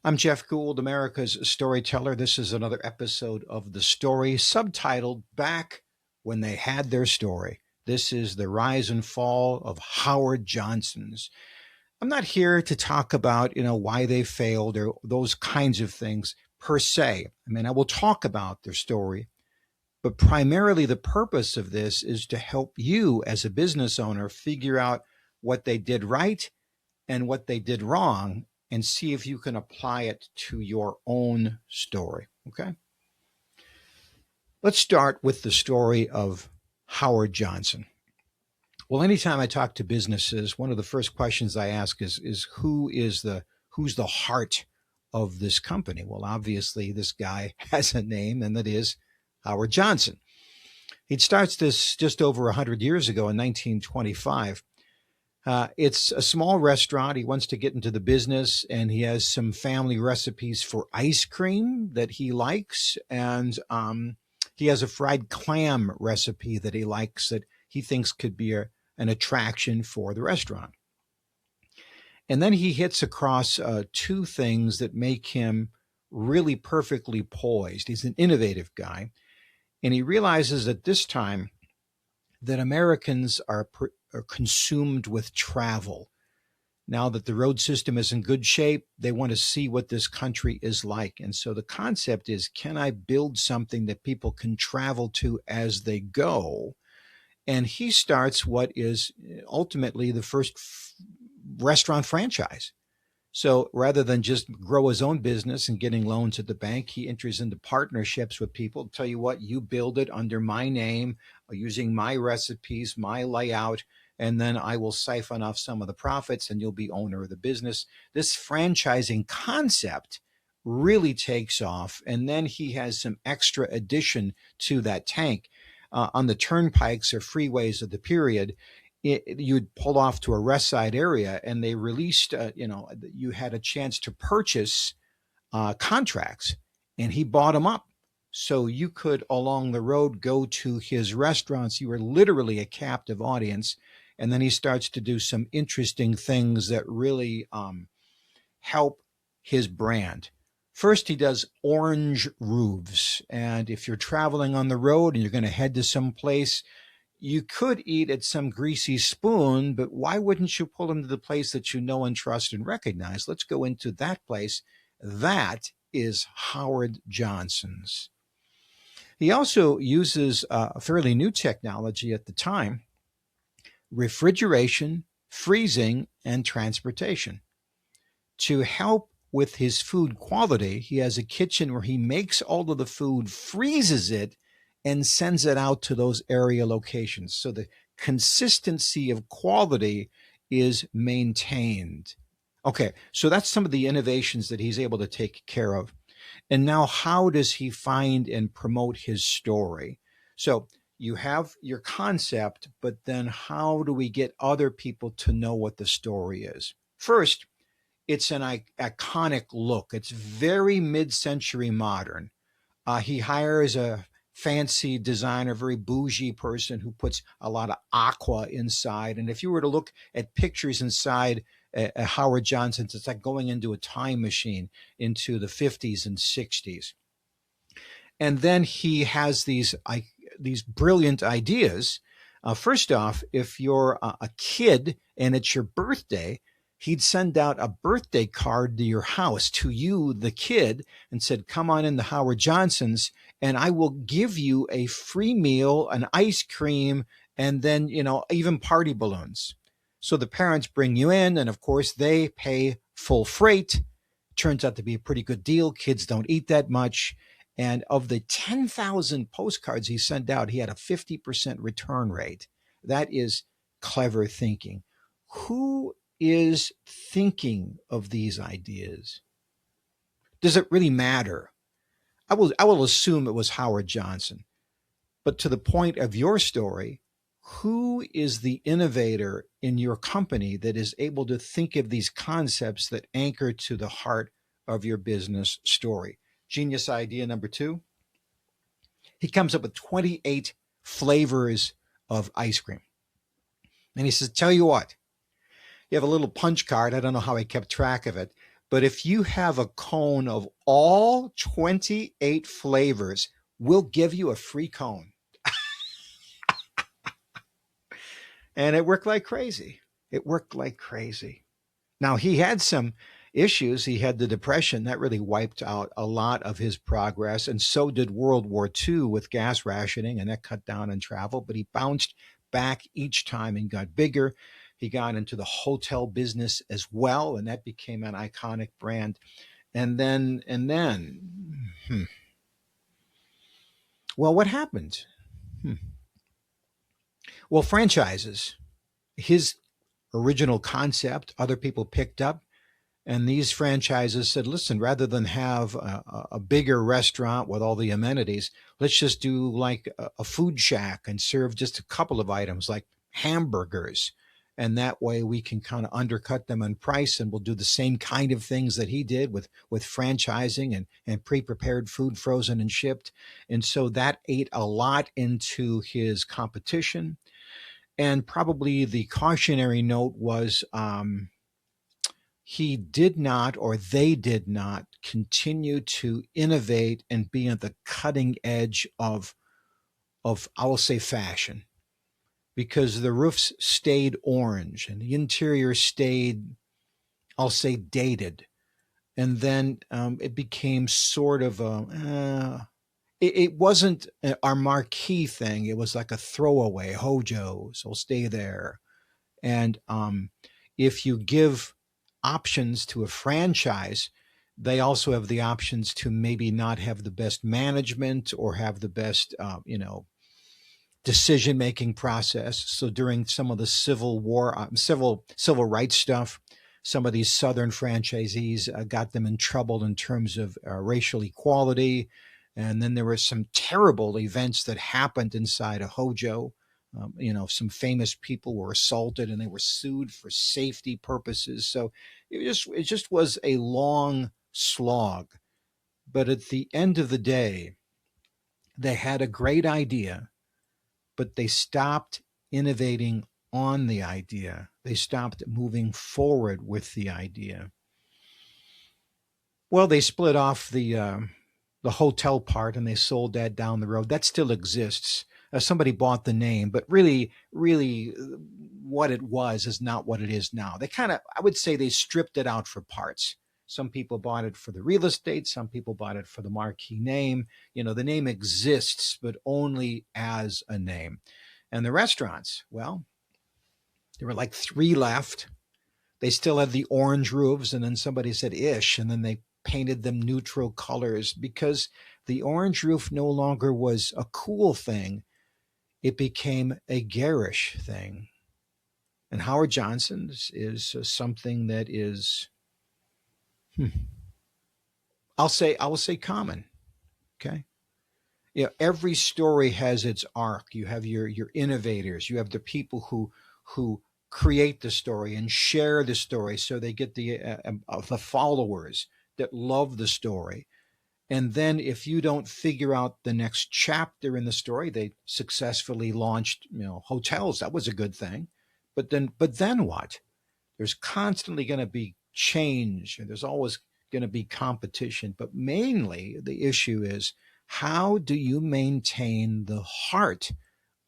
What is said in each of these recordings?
I'm Jeff Gould, America's storyteller. This is another episode of The Story, subtitled Back When They Had Their Story. This is the rise and fall of Howard Johnson's. I'm not here to talk about, why they failed or those kinds of things per se. I will talk about their story, but primarily the purpose of this is to help you as a business owner figure out what they did right and what they did wrong and see if you can apply it to your own story. Okay. Let's start with the story of Howard Johnson. Well, anytime I talk to businesses, one of the first questions I ask is who's the heart of this company? Well, obviously this guy has a name, and that is Howard Johnson. He starts this just over 100 years ago in 1925. It's a small restaurant. He wants to get into the business, and he has some family recipes for ice cream that he likes. And he has a fried clam recipe that he likes that he thinks could be an attraction for the restaurant. And then he hits across two things that make him really perfectly poised. He's an innovative guy, and he realizes at this time that Americans are consumed with travel. Now that the road system is in good shape, they want to see what this country is like. And so the concept is, can I build something that people can travel to as they go? And he starts what is ultimately the first restaurant franchise. So rather than just grow his own business and getting loans at the bank, he enters into partnerships with people. Tell you what, you build it under my name, using my recipes, my layout, and then I will siphon off some of the profits and you'll be owner of the business. This franchising concept really takes off. And then he has some extra addition to that tank. On the turnpikes or freeways of the period, you'd pull off to a rest side area, and they released, you had a chance to purchase contracts, and he bought them up. So you could, along the road, go to his restaurants. You were literally a captive audience. And then he starts to do some interesting things that really help his brand. First, he does orange roofs. And if you're traveling on the road and you're going to head to some place, you could eat at some greasy spoon, but why wouldn't you pull them to the place that you know and trust and recognize? Let's go into that place. That is Howard Johnson's. He also uses a fairly new technology at the time: refrigeration, freezing, and transportation. To help with his food quality, he has a kitchen where he makes all of the food, freezes it, and sends it out to those area locations. So the consistency of quality is maintained. Okay, so that's some of the innovations that he's able to take care of. And now, how does he find and promote his story? So you have your concept, but then how do we get other people to know what the story is? First, it's an iconic look. It's very mid-century modern. He hires a fancy designer, very bougie person who puts a lot of aqua inside. And if you were to look at pictures inside Howard Johnson's, it's like going into a time machine into the 50s and 60s. And then he has these brilliant ideas. First off, if you're a kid and it's your birthday, he'd send out a birthday card to your house, to you, the kid, and said, come on in to Howard Johnson's, and I will give you a free meal, an ice cream, and then, even party balloons. So the parents bring you in, and of course, they pay full freight. Turns out to be a pretty good deal. Kids don't eat that much. And of the 10,000 postcards he sent out, he had a 50% return rate. That is clever thinking. Who is thinking of these ideas? Does it really matter? I will assume it was Howard Johnson. But to the point of your story, who is the innovator in your company that is able to think of these concepts that anchor to the heart of your business story? Genius idea number 2. He comes up with 28 flavors of ice cream. And he says, tell you what, you have a little punch card. I don't know how he kept track of it, But if you have a cone of all 28 flavors, we'll give you a free cone. And it worked like crazy. It worked like crazy. Now, he had some issues. He had the Depression that really wiped out a lot of his progress. And so did World War II with gas rationing, and that cut down on travel. But he bounced back each time and got bigger. He got into the hotel business as well, and that became an iconic brand. And then, well, what happened? Hmm. Well, franchises, his original concept, other people picked up. And these franchises said, listen, rather than have a bigger restaurant with all the amenities, let's just do like a food shack and serve just a couple of items like hamburgers. And that way we can kind of undercut them on price, and we'll do the same kind of things that he did with franchising and pre-prepared food frozen and shipped. And so that ate a lot into his competition. And probably the cautionary note was, he did not, or they did not, continue to innovate and be at the cutting edge of I will say fashion, because the roofs stayed orange and the interior stayed, I'll say, dated. And then it became sort of it wasn't our marquee thing. It was like a throwaway. Hojo's will stay there. And if you give options to a franchise, they also have the options to maybe not have the best management or have the best, decision making process. So during some of the Civil War, civil rights stuff, some of these Southern franchisees got them in trouble in terms of racial equality. And then there were some terrible events that happened inside a Hojo. Some famous people were assaulted and they were sued for safety purposes. So it just was a long slog. But at the end of the day, they had a great idea, but they stopped innovating on the idea. They stopped moving forward with the idea. Well, they split off the hotel part and they sold that down the road. That still exists. Somebody bought the name, but really, what it was is not what it is now. They kind of, I would say, they stripped it out for parts. Some people bought it for the real estate. Some people bought it for the marquee name. The name exists, but only as a name. And the restaurants, well, there were like three left. They still had the orange roofs, and then somebody said ish, and then they painted them neutral colors because the orange roof no longer was a cool thing. It became a garish thing. And Howard Johnson's is something that is, I will say common. Okay. Every story has its arc. You have your innovators. You have the people who create the story and share the story, so they get the followers that love the story. And then if you don't figure out the next chapter in the story, they successfully launched, hotels. That was a good thing. But then what? There's constantly going to be change, and there's always going to be competition. But mainly the issue is, how do you maintain the heart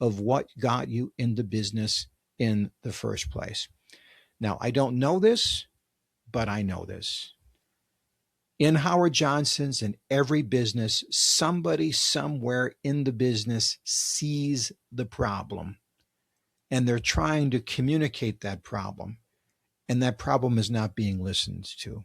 of what got you into business in the first place? Now, I don't know this, but I know this. In Howard Johnson's and every business, somebody somewhere in the business sees the problem and they're trying to communicate that problem, and that problem is not being listened to.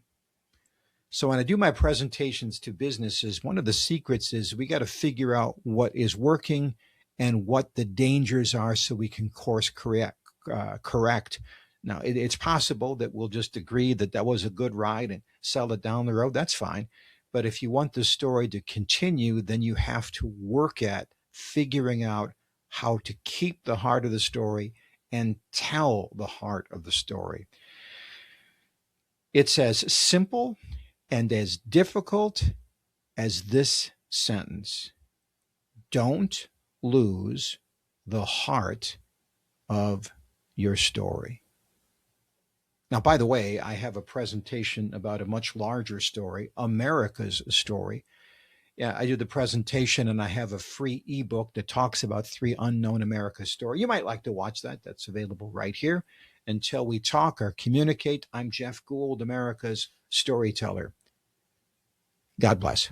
So when I do my presentations to businesses, one of the secrets is we got to figure out what is working and what the dangers are so we can course correct. Now, it's possible that we'll just agree that that was a good ride and sell it down the road. That's fine. But if you want the story to continue, then you have to work at figuring out how to keep the heart of the story and tell the heart of the story. It's as simple and as difficult as this sentence: don't lose the heart of your story. Now, by the way, I have a presentation about a much larger story, America's story. Yeah, I do the presentation and I have a free ebook that talks about three unknown America story. You might like to watch that. That's available right here. Until we talk or communicate, I'm Jeff Gould, America's storyteller. God bless.